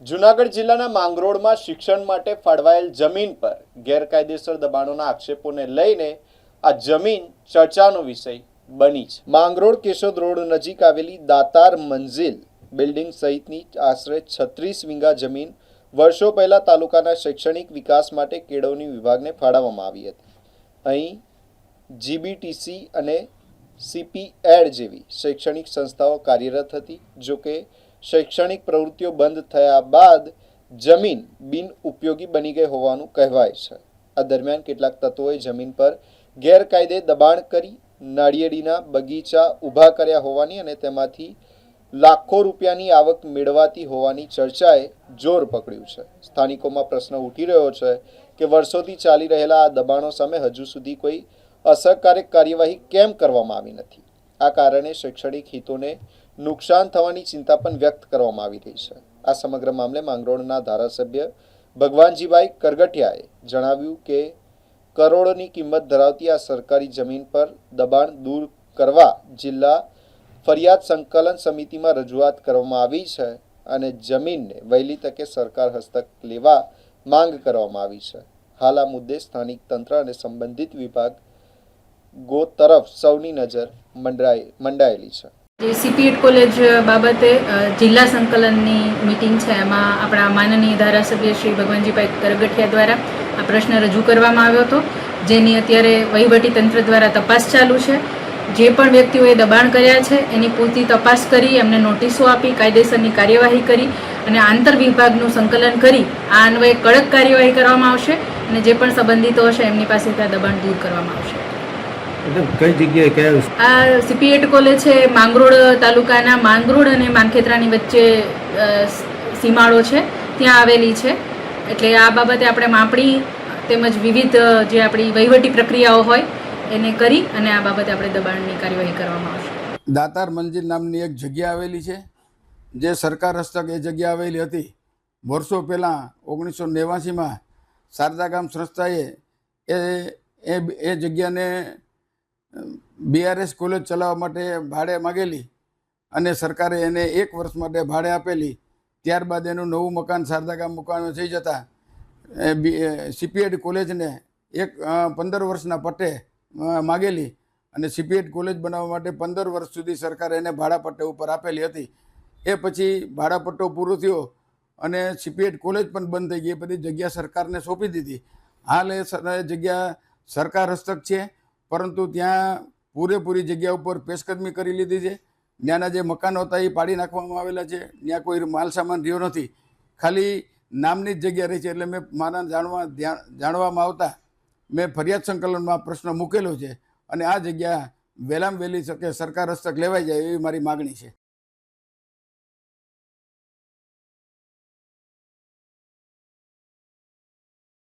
જૂનાગઢ જિલ્લાના માંગરોળમાં શિક્ષણ માટે ફાળવાયેલ જમીન પર ગેરકાયદેસર દબાણોના આક્ષેપોને લઈને આ જમીન ચર્ચાનો વિષય બની છે। માંગરોળ કેશોદ રોડ નજીક આવેલી દાતાર મંઝિલ બિલ્ડિંગ સહિતની આશરે 36 વીંગા જમીન વર્ષો પહેલા તાલુકાના શૈક્ષણિક વિકાસ માટે કેળવણી વિભાગને ફાળવવામાં આવી હતી। અહીં જીબીટીસી અને સીપીએડ જેવી શૈક્ષણિક સંસ્થાઓ કાર્યરત હતી। જો કે શૈક્ષણિક પ્રવૃત્તિઓ બંધ થયા બાદ જમીન બિન ઉપયોગી બની ગઈ હોવાનું કહેવાય છે। આ દરમિયાન કેટલાક તત્વોએ જમીન પર ગેરકાયદે દબાણ કરી નાળિયેરીના બગીચા ઊભા કર્યા હોવાની અને તેમાંથી લાખો રૂપિયાની આવક મેળવાતી હોવાની ચર્ચાએ જોર પકડ્યું છે। સ્થાનિકોમાં પ્રશ્ન ઉઠી રહ્યો છે કે વર્ષોથી ચાલી રહેલા આ દબાણો સામે હજુ સુધી કોઈ અસરકારક કાર્યવાહી કેમ કરવામાં આવી નથી। આ કારણે શૈક્ષણિક હિતોને નુકસાન થવાની ચિંતા પણ વ્યક્ત કરવામાં આવી રહી છે। આ સમગ્ર મામલે માંગરોળના ધારાસભ્ય ભગવાનજીભાઈ કરગઠિયાએ જણાવ્યું કે કરોડોની કિંમત ધરાવતી આ સરકારી જમીન પર દબાણ દૂર કરવા જિલ્લા ફરિયાદ સંકલન સમિતિમાં રજૂઆત કરવામાં આવી છે અને જમીનને વહેલી તકે સરકાર હસ્તક લેવા માંગ કરવામાં આવી છે। હાલ આ મુદ્દે સ્થાનિક તંત્ર અને સંબંધિત વિભાગો તરફ સૌની નજર મંડાયેલી છે। જે સીપીએડ કોલેજ બાબતે જિલ્લા સંકલનની મિટિંગ છે, એમાં આપણા માનનીય ધારાસભ્ય શ્રી ભગવાનજીભાઈ કરગઠિયા દ્વારા આ પ્રશ્ન રજૂ કરવામાં આવ્યો હતો, જેની અત્યારે વહીવટી તંત્ર દ્વારા તપાસ ચાલુ છે। જે પણ વ્યક્તિઓએ દબાણ કર્યા છે એની પૂરતી તપાસ કરી એમને નોટિસો આપી કાયદેસરની કાર્યવાહી કરી અને આંતર વિભાગનું સંકલન કરી આ અન્વયે કડક કાર્યવાહી કરવામાં આવશે અને જે પણ સંબંધિતો હશે એમની પાસેથી આ દબાણ દૂર કરવામાં આવશે। કઈ જગ્યાએ કયા આ સીપીએડ કોલેજ છે, માંગરોળ તાલુકાના માંગરોળ અને માનખેત્રાની વચ્ચે સીમાડો છે, ત્યાં આવેલી છે। એટલે આ બાબતે આપણે માપણી તેમજ વિવિધ જે આપણી વહીવટી પ્રક્રિયાઓ હોય એને કરી અને આ બાબતે આપણે દબાણની કાર્યવાહી કરવામાં આવશે। દાતાર મંજિલ નામની એક જગ્યા આવેલી છે, જે સરકાર હસ્તક એ જગ્યા આવેલી હતી। વર્ષો પહેલાં 1989માં શારદા ગામ સંસ્થાએ એ જગ્યાને બીઆરએસ કોલેજ ચલાવવા માટે ભાડે માગેલી અને સરકારે એને 1 વર્ષ માટે ભાડે આપેલી। ત્યારબાદ એનું નવું મકાન શારદા ગામ મુકામે થઈ જતાં સીપીએડ કોલેજને 15 વર્ષના પટ્ટે માગેલી અને સીપીએડ કોલેજ બનાવવા માટે 15 વર્ષ સુધી સરકારે એને ભાડાપટ્ટે ઉપર આપેલી હતી। એ પછી ભાડાપટ્ટો પૂરો થયો અને સીપીએડ કોલેજ પણ બંધ થઈ ગઈ। એ બધી જગ્યા સરકારને સોંપી દીધી। હાલ એ જગ્યા સરકાર હસ્તક છે, પરંતુ ત્યાં પૂરેપૂરી જગ્યા ઉપર પેશકદમી કરી લીધી છે। ત્યાંના જે મકાનો હતા એ પાડી નાખવામાં આવેલા છે। ત્યાં કોઈ માલ સામાન રહ્યો નથી, ખાલી નામની જ જગ્યા રહી છે। એટલે મેં મારા જાણવામાં આવતા મેં ફરિયાદ સંકલનમાં પ્રશ્ન મૂકેલો છે અને આ જગ્યા વહેલામાં વહેલી શકે સરકાર હસ્તક લેવાઈ જાય એવી મારી માગણી છે।